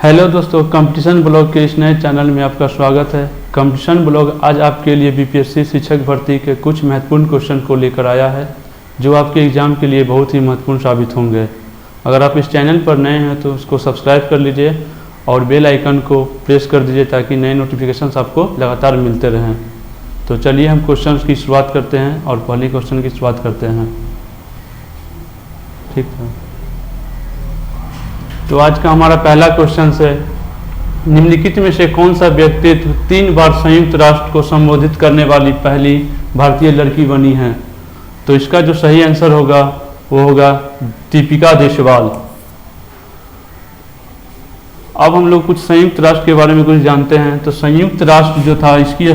Hello दोस्तों, competition blog के इस नए चैनल में आपका स्वागत है। कंपटीशन ब्लॉग आज आपके लिए बीपीएससी शिक्षक भर्ती के कुछ महत्वपूर्ण क्वेश्चन को लेकर आया है जो आपके एग्ज़ाम के लिए बहुत ही महत्वपूर्ण साबित होंगे। अगर आप इस चैनल पर नए हैं तो उसको सब्सक्राइब कर लीजिए और बेल आइकन को प्रेस कर दीजिए ताकि नए नोटिफिकेशंस आपको लगातार मिलते रहें। तो चलिए हम क्वेश्चन की शुरुआत करते हैं और पहले क्वेश्चन की शुरुआत करते हैं। ठीक है, तो आज का हमारा पहला क्वेश्चन है, निम्नलिखित में से कौन सा व्यक्तित्व 3 बार संयुक्त राष्ट्र को संबोधित करने वाली पहली भारतीय लड़की बनी है? तो इसका जो सही आंसर होगा वो होगा दीपिका देशवाल। अब हम लोग कुछ संयुक्त राष्ट्र के बारे में कुछ जानते हैं। तो संयुक्त राष्ट्र जो था इसकी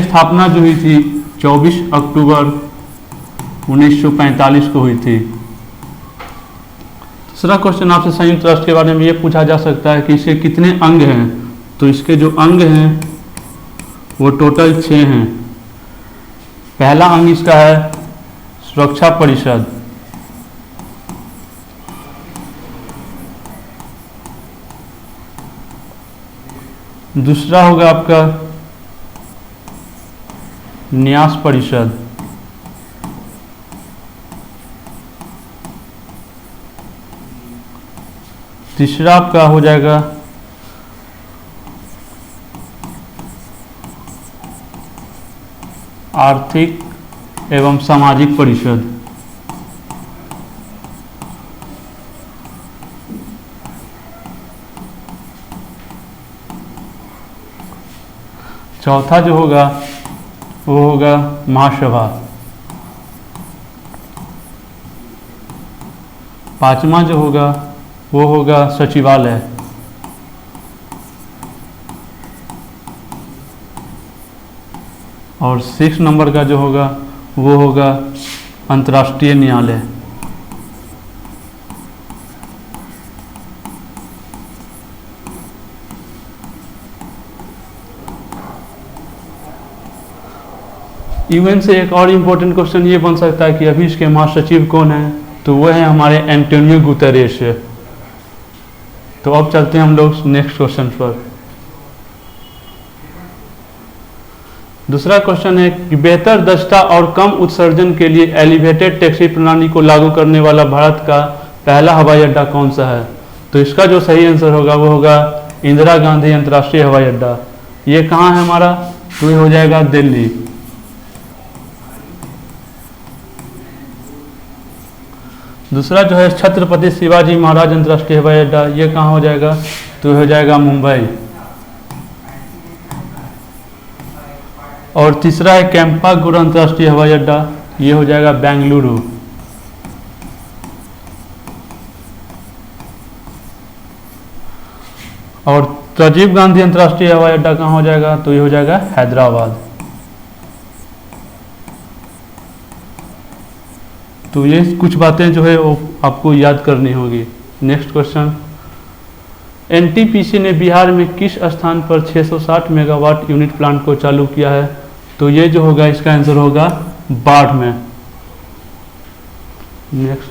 स्थापना जो हुई थी 24 अक्टूबर 1945 को हुई थी। दूसरा क्वेश्चन आपसे संयुक्त राष्ट्र के बारे में ये पूछा जा सकता है कि इसके कितने अंग हैं? तो इसके जो अंग हैं वो टोटल 6 हैं। पहला अंग इसका है सुरक्षा परिषद, दूसरा होगा आपका न्यास परिषद, तीसरा आपका हो जाएगा आर्थिक एवं सामाजिक परिषद, चौथा जो होगा वो होगा महासभा, पांचवा जो होगा वो होगा सचिवालय, और 6 नंबर का जो होगा वो होगा अंतर्राष्ट्रीय न्यायालय। यूएन से एक और इम्पोर्टेंट क्वेश्चन ये बन सकता है कि अभी इसके महासचिव कौन है? तो वो है हमारे एंटोनियो गुतेरेस। तो अब चलते हैं हम लोग नेक्स्ट क्वेश्चन पर। दूसरा क्वेश्चन है कि बेहतर दक्षता और कम उत्सर्जन के लिए एलिवेटेड टैक्सी प्रणाली को लागू करने वाला भारत का पहला हवाई अड्डा कौन सा है? तो इसका जो सही आंसर होगा वो होगा इंदिरा गांधी अंतर्राष्ट्रीय हवाई अड्डा। ये कहाँ है हमारा? तो ये हो जाएगा दिल्ली। दूसरा जो है छत्रपति शिवाजी महाराज अंतर्राष्ट्रीय हवाई अड्डा, ये कहाँ हो जाएगा? तो हो जाएगा मुंबई। और तीसरा है कैंपागुर अंतर्राष्ट्रीय हवाई अड्डा, ये हो जाएगा बेंगलुरु। और राजीव गांधी अंतर्राष्ट्रीय हवाई अड्डा कहाँ हो जाएगा? तो ये हो जाएगा हैदराबाद। तो ये कुछ बातें जो है वो आपको याद करनी होगी। नेक्स्ट क्वेश्चन, एनटीपीसी ने बिहार में किस स्थान पर 660 मेगावाट यूनिट प्लांट को चालू किया है? तो ये जो होगा इसका आंसर होगा बाढ़ में। नेक्स्ट,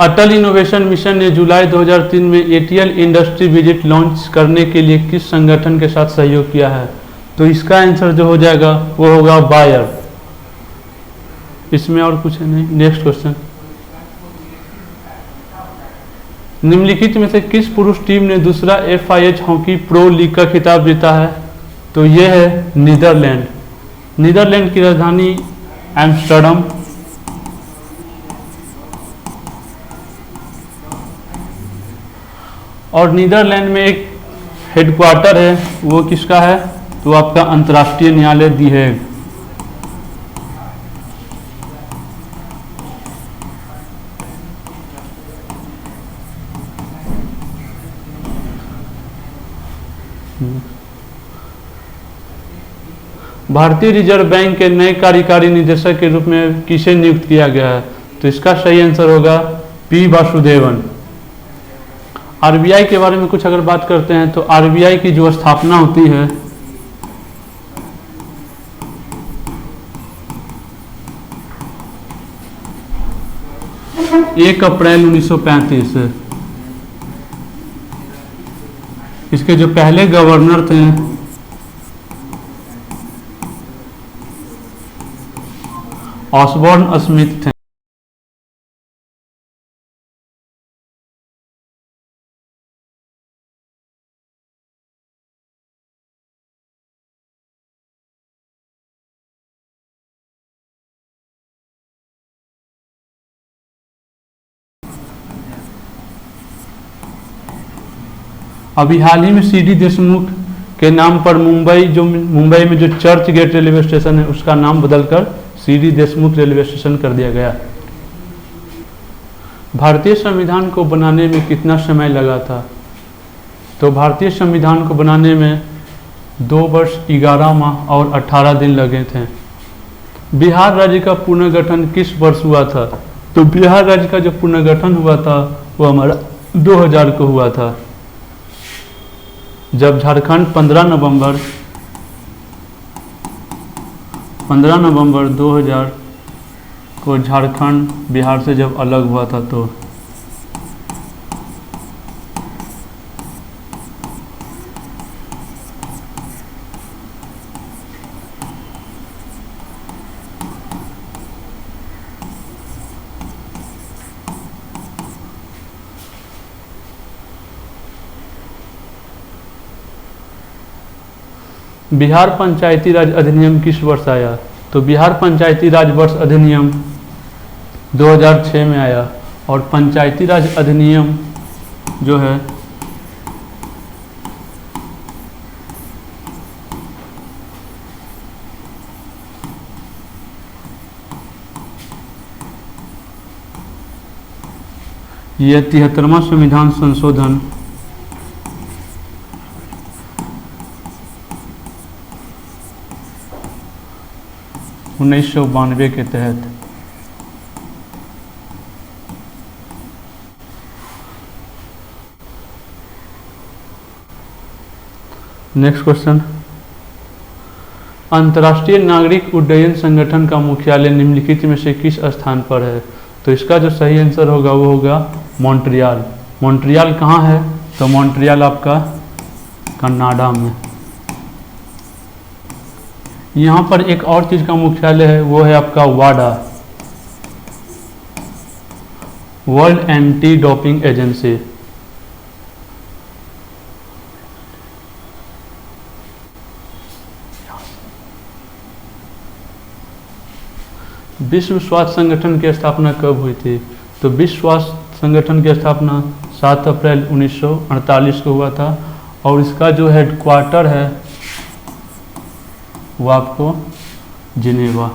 अटल इनोवेशन मिशन ने जुलाई 2003 में एटीएल इंडस्ट्री विजिट लॉन्च करने के लिए किस संगठन के साथ सहयोग किया है? तो इसका आंसर जो हो जाएगा वो होगा बायर। इसमें और कुछ है नहीं। नेक्स्ट क्वेश्चन, निम्नलिखित में से किस पुरुष टीम ने दूसरा FIH हॉकी प्रो लीग का खिताब जीता है? तो ये है नीदरलैंड। नीदरलैंड की राजधानी एम्स्टर्डम। और नीदरलैंड में एक हेडक्वार्टर है, वो किसका है? तो आपका अंतर्राष्ट्रीय न्यायालय दी है। भारतीय रिजर्व बैंक के नए कार्यकारी निदेशक के रूप में किसे नियुक्त किया गया है? तो इसका सही आंसर होगा पी वासुदेवन। आरबीआई के बारे में कुछ अगर बात करते हैं तो आरबीआई की जो स्थापना होती है 1 अप्रैल 1935 से। इसके जो पहले गवर्नर थे ऑसबॉर्न स्मिथ थे। अभी हाल ही में सीडी देशमुख के नाम पर मुंबई में जो चर्च गेट रेलवे स्टेशन है उसका नाम बदलकर सीडी देशमुख रेलवे स्टेशन कर दिया गया। भारतीय संविधान को बनाने में कितना समय लगा था? तो भारतीय संविधान को बनाने में 2 वर्ष 11 माह और 18 दिन लगे थे। बिहार राज्य का पुनर्गठन किस वर्ष हुआ था? तो बिहार राज्य का जो पुनर्गठन हुआ था वो हमारा 2000 को हुआ था, जब झारखंड 15 नवंबर 2000 को झारखंड बिहार से जब अलग हुआ था। तो बिहार पंचायती राज अधिनियम किस वर्ष आया? तो बिहार पंचायती राज वर्ष अधिनियम 2006 में आया। और पंचायती राज अधिनियम जो है यह 73वां संविधान संशोधन 1992 के तहत। नेक्स्ट क्वेश्चन, अंतर्राष्ट्रीय नागरिक उड्डयन संगठन का मुख्यालय निम्नलिखित में से किस स्थान पर है? तो इसका जो सही आंसर होगा वो होगा मॉन्ट्रियल। मॉन्ट्रियल कहाँ है? तो मॉन्ट्रियल आपका कनाडा में। यहाँ पर एक और चीज़ का मुख्यालय है, वो है आपका वाडा, वर्ल्ड एंटी डोपिंग एजेंसी। विश्व स्वास्थ्य संगठन की स्थापना कब हुई थी? तो विश्व स्वास्थ्य संगठन की स्थापना 7 अप्रैल 1948 को हुआ था। और इसका जो हेडक्वार्टर है वो आपको जिनेवा।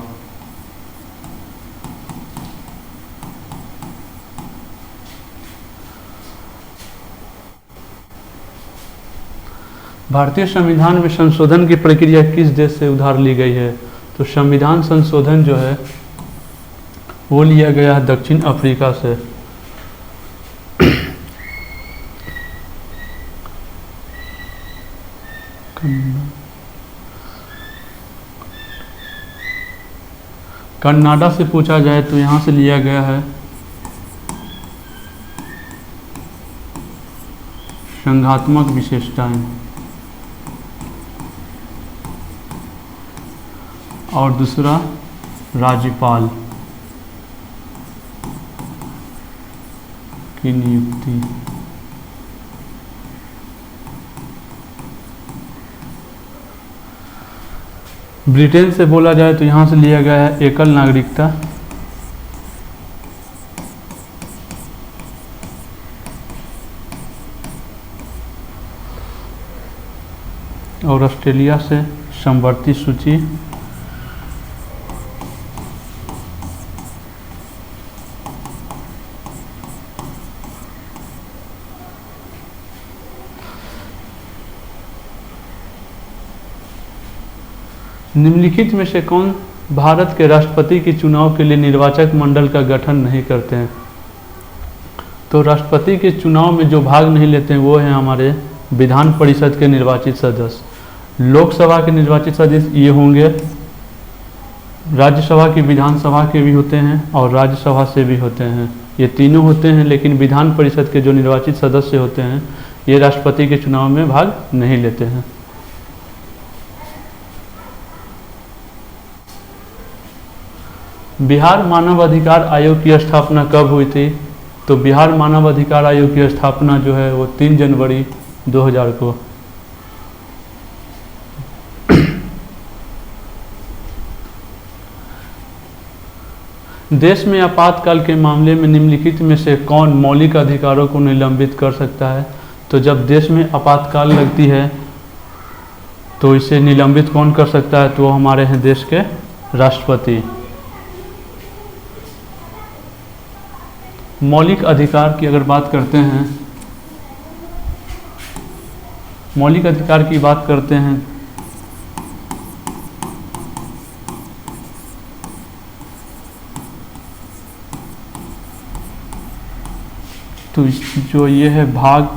भारतीय संविधान में संशोधन की प्रक्रिया किस देश से उधार ली गई है? तो संविधान संशोधन जो है वो लिया गया है दक्षिण अफ्रीका से। कनाडा से पूछा जाए तो यहाँ से लिया गया है संघात्मक विशेषताएं, और दूसरा राज्यपाल की नियुक्ति। ब्रिटेन से बोला जाए तो यहाँ से लिया गया है एकल नागरिकता। और ऑस्ट्रेलिया से समवर्ती सूची। निम्नलिखित में से कौन भारत के राष्ट्रपति के चुनाव के लिए निर्वाचक मंडल का गठन नहीं करते हैं? तो राष्ट्रपति के चुनाव में जो भाग नहीं लेते हैं वो हैं हमारे विधान परिषद के निर्वाचित सदस्य। लोकसभा के निर्वाचित सदस्य ये होंगे, राज्यसभा की, विधानसभा के भी होते हैं और राज्यसभा से भी होते हैं। ये तीनों होते हैं, लेकिन विधान परिषद के जो निर्वाचित सदस्य होते हैं ये राष्ट्रपति के चुनाव में भाग नहीं लेते हैं। बिहार मानव अधिकार आयोग की स्थापना कब हुई थी? तो बिहार मानव अधिकार आयोग की स्थापना जो है वो 3 जनवरी 2000 को। देश में आपातकाल के मामले में निम्नलिखित में से कौन मौलिक अधिकारों को निलंबित कर सकता है? तो जब देश में आपातकाल लगती है तो इसे निलंबित कौन कर सकता है? तो वो हमारे हैं देश के राष्ट्रपति। मौलिक अधिकार की अगर बात करते हैं, मौलिक अधिकार की बात करते हैं तो जो ये है भाग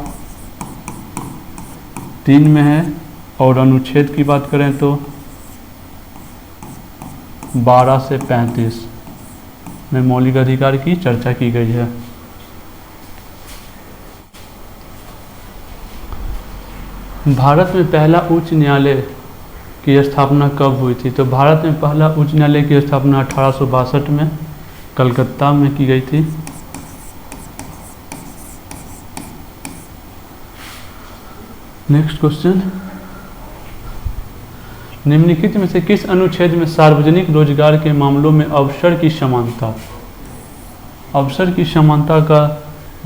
3 में है, और अनुच्छेद की बात करें तो 12 से 35 में मौलिक अधिकार की चर्चा की गई है। भारत में पहला उच्च न्यायालय की स्थापना कब हुई थी? तो भारत में पहला उच्च न्यायालय की स्थापना 1862 में कलकत्ता में की गई थी। नेक्स्ट क्वेश्चन, निम्नलिखित में से किस अनुच्छेद में सार्वजनिक रोजगार के मामलों में अवसर की समानता, अवसर की समानता का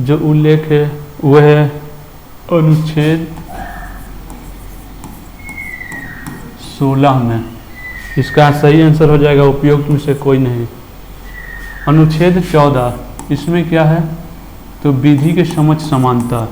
जो उल्लेख है वह है अनुच्छेद 16 में। इसका सही आंसर हो जाएगा उपयुक्त में से कोई नहीं। अनुच्छेद 14, इसमें क्या है? तो विधि के समक्ष समानता।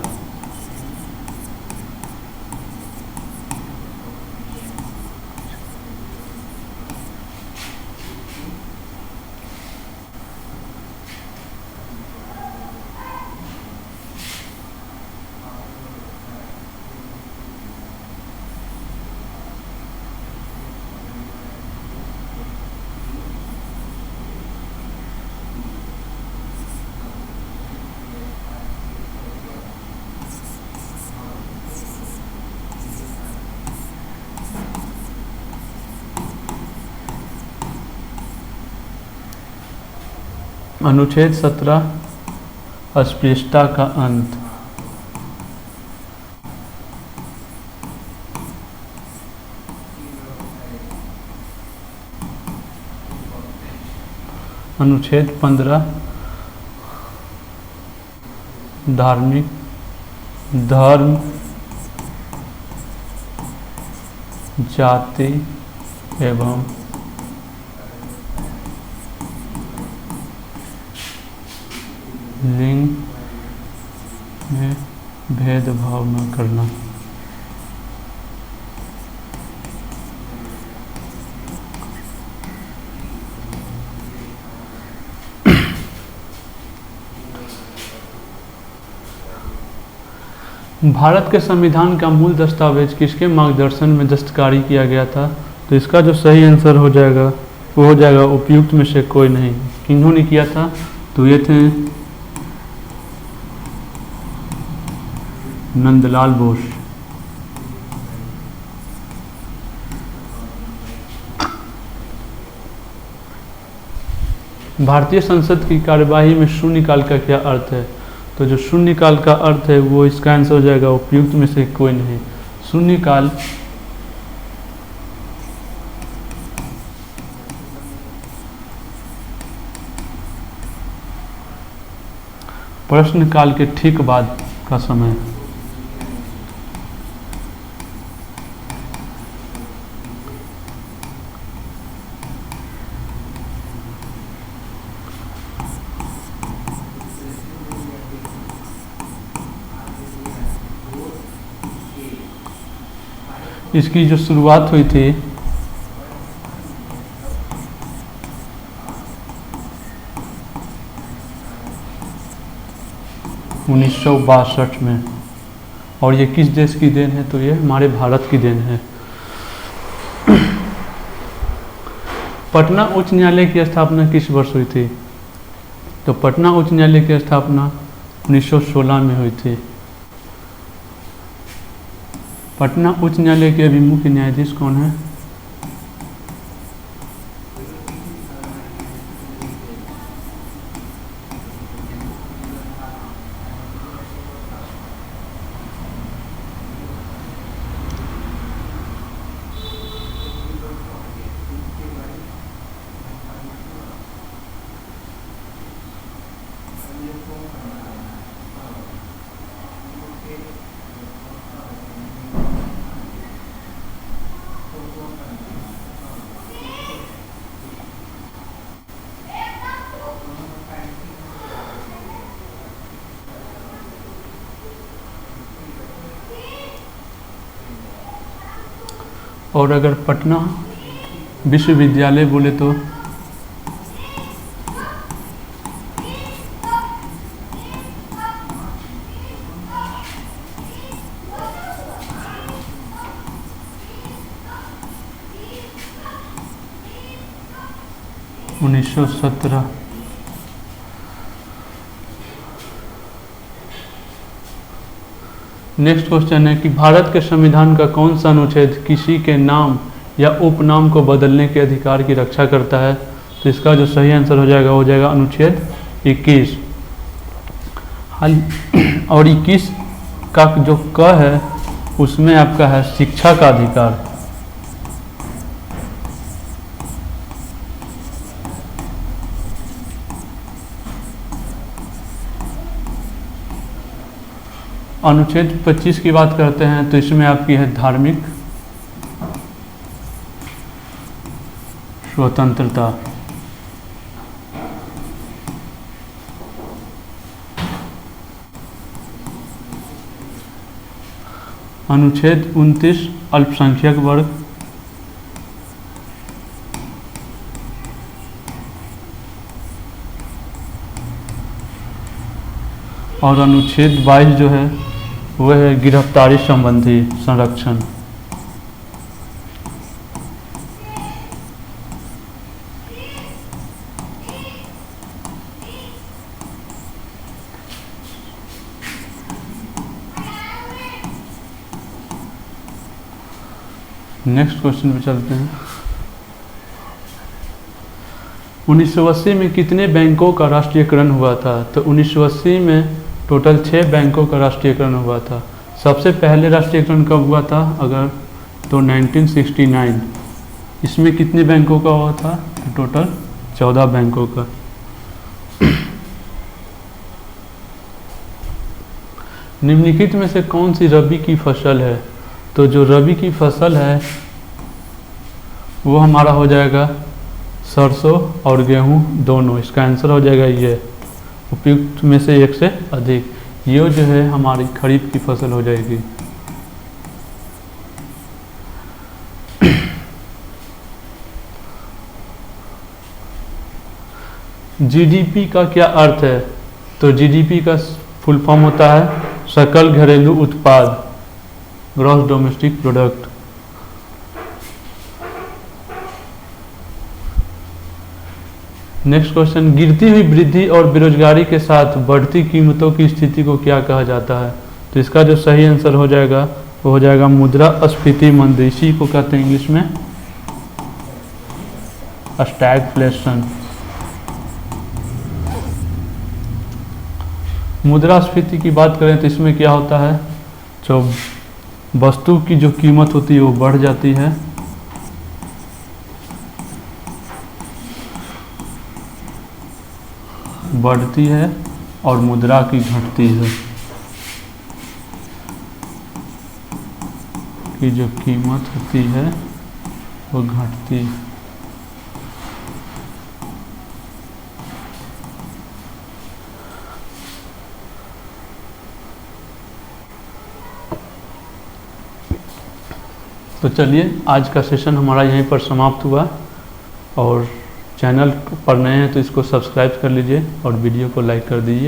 अनुच्छेद 17, अस्पृश्यता का अंत। अनुच्छेद 15, धार्मिक धर्म, जाति एवं लिंग में भेदभाव न करना। भारत के संविधान का मूल दस्तावेज किसके मार्गदर्शन में दस्तकारी किया गया था? तो इसका जो सही आंसर हो जाएगा वो हो जाएगा उपयुक्त में से कोई नहीं। किन्होंने किया था? तो ये थे नंदलाल बोस। भारतीय संसद की कार्यवाही में शून्यकाल का क्या अर्थ है? तो जो शून्यकाल का अर्थ है वो इसका आंसर हो जाएगा उपयुक्त में से कोई नहीं। शून्यकाल प्रश्नकाल के ठीक बाद का समय। इसकी जो शुरुआत हुई थी (1962) में, और ये किस देश की देन है? तो ये हमारे भारत की देन है। पटना उच्च न्यायालय की स्थापना किस वर्ष हुई थी? तो पटना उच्च न्यायालय की स्थापना 1916 में हुई थी। पटना उच्च न्यायालय के अभी मुख्य न्यायाधीश कौन है? और अगर पटना विश्वविद्यालय बोले तो उन्नीस सौ 17। नेक्स्ट क्वेश्चन है कि भारत के संविधान का कौन सा अनुच्छेद किसी के नाम या उपनाम को बदलने के अधिकार की रक्षा करता है? तो इसका जो सही आंसर हो जाएगा अनुच्छेद 21। और 21 का जो क है उसमें आपका है शिक्षा का अधिकार। अनुच्छेद 25 की बात करते हैं तो इसमें आपकी है धार्मिक स्वतंत्रता। अनुच्छेद 29 अल्पसंख्यक वर्ग। और अनुच्छेद 22 जो है वह है गिरफ्तारी संबंधी संरक्षण। नेक्स्ट क्वेश्चन पे चलते हैं। 1980 में कितने बैंकों का राष्ट्रीयकरण हुआ था? तो 1980 में टोटल 6 बैंकों का राष्ट्रीयकरण हुआ था। सबसे पहले राष्ट्रीयकरण कब हुआ था अगर तो 1969। इसमें कितने बैंकों का हुआ था? टोटल 14 बैंकों का। निम्नलिखित में से कौन सी रबी की फसल है? तो जो रबी की फसल है वो हमारा हो जाएगा सरसों और गेहूं दोनों। इसका आंसर हो जाएगा ये उपयुक्त में से एक से अधिक। ये जो है हमारी खरीफ की फसल हो जाएगी। जीडीपी का क्या अर्थ है? तो जीडीपी का फुल फॉर्म होता है सकल घरेलू उत्पाद, gross domestic product. Next question, गिरती हुई वृद्धि और बेरोजगारी के साथ बढ़ती कीमतों की स्थिति को क्या कहा जाता है? तो इसका जो सही आंसर हो जाएगा वो हो जाएगा मुद्रास्फीति मंदी। इसी को कहते हैं इंग्लिश में स्टैगफ्लेशन। मुद्रास्फीति की बात करें तो इसमें क्या होता है, जो वस्तु की जो कीमत होती है वो बढ़ जाती है बढ़ती है और मुद्रा की घटती है, की जो कीमत होती है वो घटती है। तो चलिए आज का सेशन हमारा यहीं पर समाप्त हुआ। और चैनल पर नए हैं तो इसको सब्सक्राइब कर लीजिए और वीडियो को लाइक कर दीजिए।